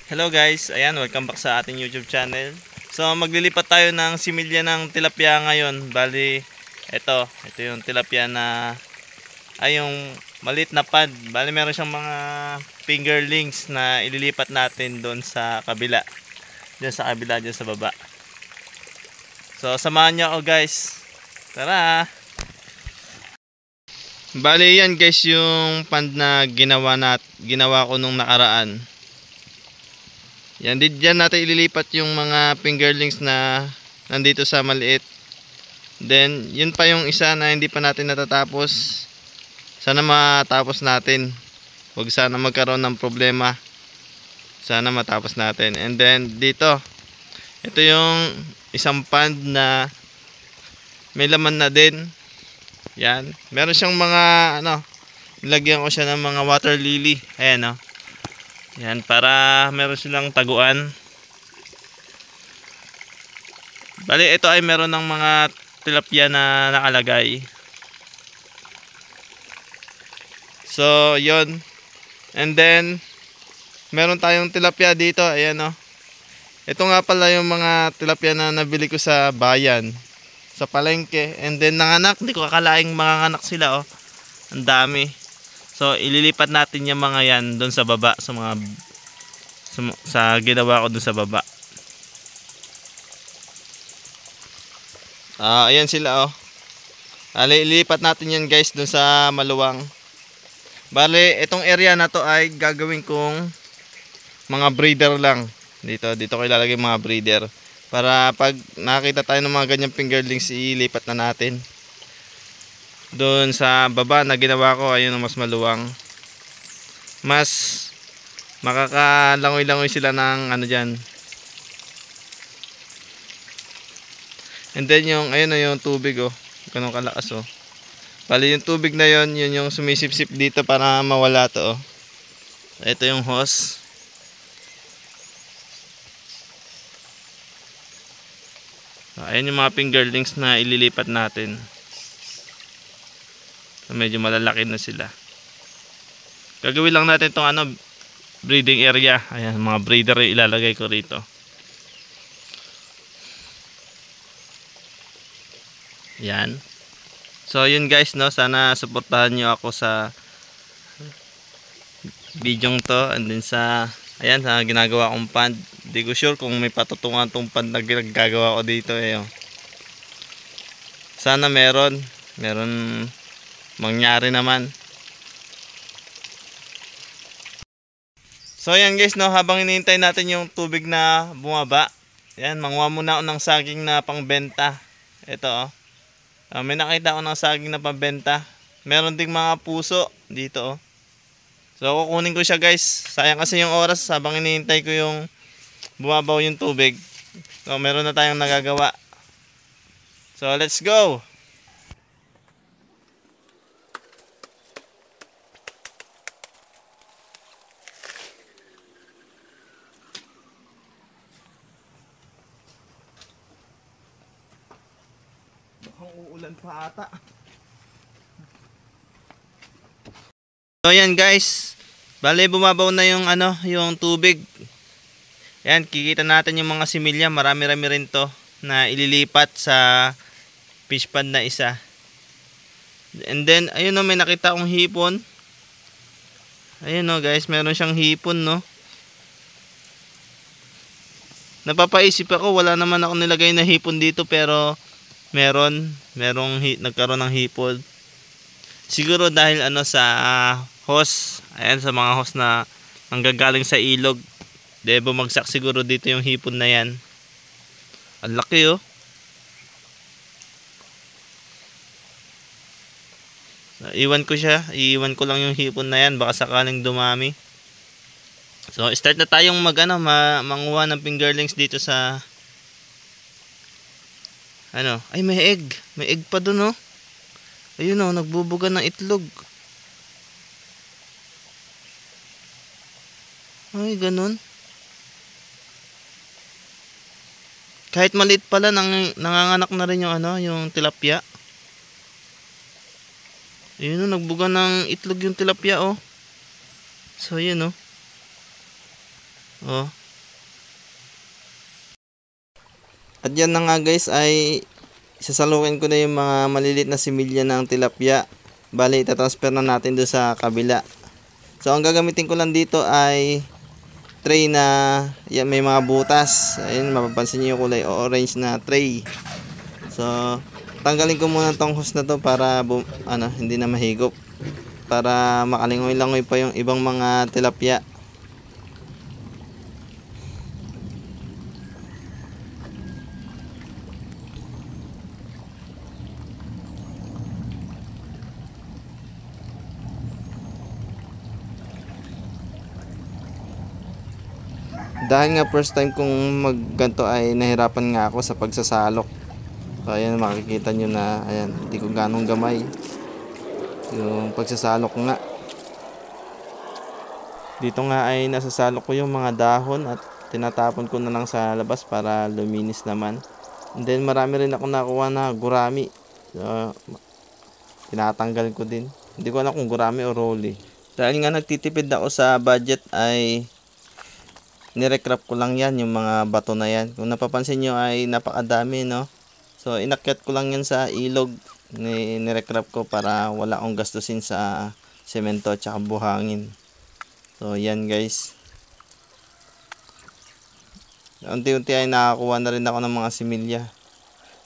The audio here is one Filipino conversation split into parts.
Hello guys, ayan, welcome back sa ating YouTube channel. So maglilipat tayo ng similya ng tilapia ngayon. Bali, ito yung tilapia na yung maliit na pad. Bali meron siyang mga fingerlings na ililipat natin doon sa kabila. Diyan sa kabila, diyan sa baba. So samahan niyo ako guys. Tara! Bali yan guys yung pad na ginawa ko nung nakaraan. Yan, diyan natin ililipat yung mga fingerlings na nandito sa maliit. Then, yun pa yung isa na hindi pa natin natatapos. Sana matapos natin. Huwag sana magkaroon ng problema. Sana matapos natin. And then, dito. Ito yung isang pond na may laman na din. Yan. Meron siyang mga, nilagyan ko siya ng mga water lily. Ayan, yan, para meron silang taguan. Bali, ito ay meron ng mga tilapia na nakalagay. So, yon. And then, meron tayong tilapia dito. Ayan, Ito nga pala yung mga tilapia na nabili ko sa bayan. Sa palengke. And then, nanganak. Hindi ko akalaing manganganak sila, Ang dami. So ililipat natin yung mga yan doon sa baba sa ginawa ko doon sa baba. Ayan sila ililipat natin yan guys doon sa maluwang. Bale, itong area na to ay gagawin kong mga breeder lang. Dito ko ilalagay mga breeder para pag nakita tayo ng mga ganyang fingerlings, ilipat na natin doon sa baba na ginawa ko. Ayun, mas maluwang, mas makakalangoy-langoy sila ng dyan. And then yung ayun yung tubig ganun kalakas Bali yung tubig na yun yung sumisip-sip dito para mawala to Ito yung hose. Ayan yung mga fingerlings na ililipat natin. Medyo malalaki na sila. Gagawin lang natin itong breeding area. Ayan, mga breeder yung ilalagay ko rito. Yan. So yun guys, sana suportahan nyo ako sa bidyong to. And then sa ginagawa kong pond. Hindi ko sure kung may patutungan tong pond na ginagawa ko dito Sana meron mangyari naman. So yan guys, habang hinihintay natin yung tubig na bumaba, yan, manguha muna ako ng saging na pangbenta. Ito may nakita ako ng saging na pambenta. Meron ding mga puso dito So kukunin ko siya guys. Sayang kasi yung oras habang hinihintay ko yung bumabaw yung tubig. So meron na tayong nagagawa. So let's go. Uulan pa ata. So yan guys, bale bumabaw na yung yung tubig. Yan, kikita natin yung mga similya. Marami-rami rin to na ililipat sa fish pond na isa. And then ayun may nakita akong hipon. Ayun guys, meron siyang hipon Napapaisip ako, wala naman ako nilagay na hipon dito, pero nagkaroon ng hipon. Siguro dahil sa hose. Ayan, sa mga hose na nanggagaling sa ilog. Bumagsak siguro dito yung hipon na yan. Ang laki Iwan ko lang yung hipon na yan, baka sakaling dumami. So start na tayong manguha ng fingerlings dito sa ay may egg pa dun ayun nagbubuga ng itlog. Ay ganun, kahit maliit pala nanganganak na rin yung tilapia. Ayun nagbuga ng itlog yung tilapia So yun Oh. At yan na nga guys, ay sasalukin ko na yung mga maliliit na similya ng tilapia. Bali, itatransfer na natin doon sa kabila. So, ang gagamitin ko lang dito ay tray na yan, may mga butas. Ayun, mapapansin nyo yung kulay orange na tray. So, tanggalin ko muna tong hose na to para hindi na mahigop. Para makalingoy-langoy pa yung ibang mga tilapia. Dahil nga first time kong magganto ay nahirapan nga ako sa pagsasalok. So ayan, makikita nyo na ayan, hindi ko ganong gamay yung pagsasalok nga. Dito nga ay nasasalok ko yung mga dahon at tinatapon ko na lang sa labas para luminis naman. And then marami rin ako nakuha na gurami. So, tinatanggal ko din. Hindi ko alam kung gurami o rolly. Dahil nga nagtitipid ako sa budget ay nirecrap ko lang yan, yung mga bato na yan. Kung napapansin nyo ay napakadami, no? So inakyat ko lang yan sa ilog. Nirecrap ko para wala akong gastusin sa semento at saka buhangin. So yan guys. Unti-unti ay nakakuha na rin ako ng mga similya.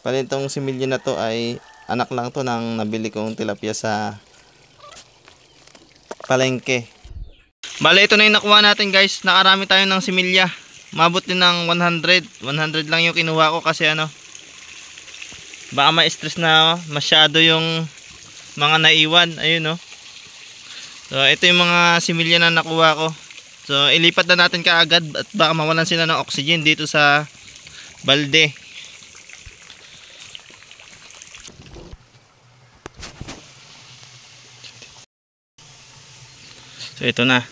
Pali itong similya na to ay anak lang to ng nabili kong tilapia sa palengke. Bale, ito na yung nakuha natin guys. Nakarami tayo ng similya. Mabot din ng 100. 100 lang yung kinuha ko kasi baka ma-stress na masyado yung mga naiwan. Ayun, no. So, ito yung mga similya na nakuha ko. So, ilipat na natin kaagad at baka mawalan sila ng oxygen dito sa balde. So, ito na.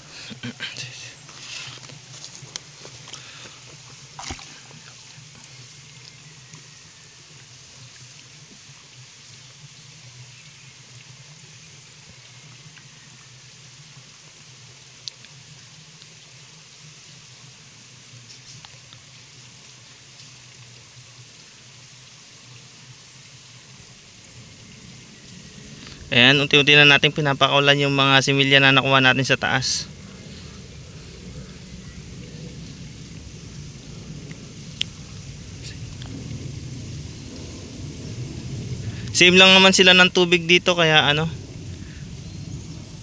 Ayan, unti-unti na natin pinapakawalan yung mga similya na nakuha natin sa taas. Same lang naman sila ng tubig dito kaya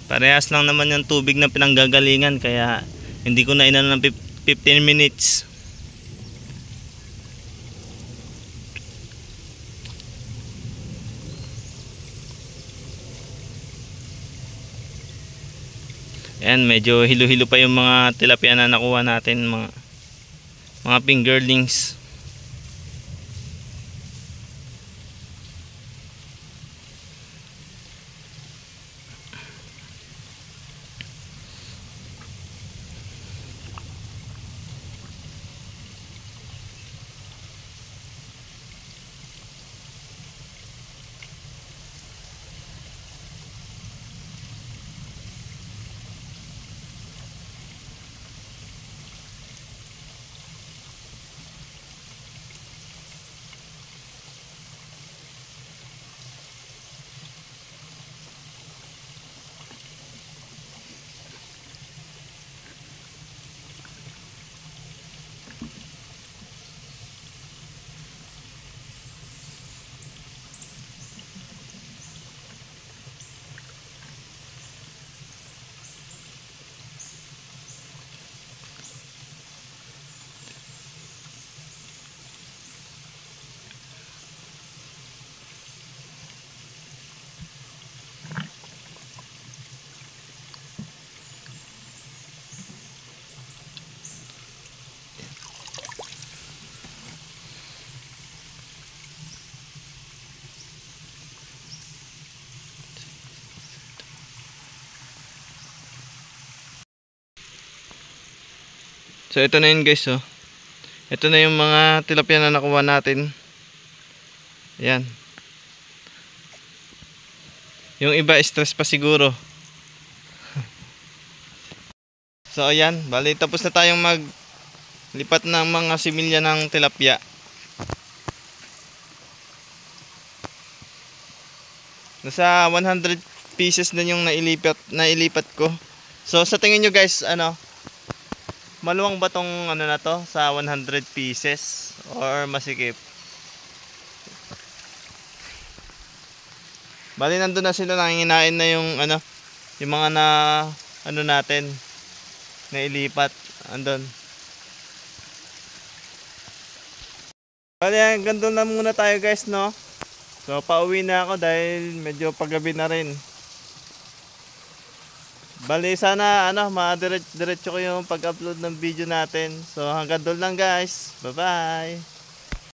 parehas lang naman yung tubig na pinanggagalingan kaya hindi ko na inano ng 15 minutes. Ayan, medyo hilo-hilo pa yung mga tilapia na nakuha natin, mga fingerlings. So ito na yun guys, oh. Ito na yung mga tilapia na nakuha natin. Ayan. Yung iba stress pa siguro. So ayan, bali tapos na tayong Lipat ng mga similya ng tilapia. Nasa 100 pieces na yung nailipat ko. So sa tingin nyo guys, maluwang ba tong na to sa 100 pieces or masikip? Bali nandun na sila, nanginginain na yung yung mga natin nailipat andun. Bali hanggang doon na muna tayo guys, no? So pauwi na ako dahil medyo paggabi na rin. Bali sana ma-diretso ko yung pag-upload ng video natin. So hanggang doon lang guys. Bye bye.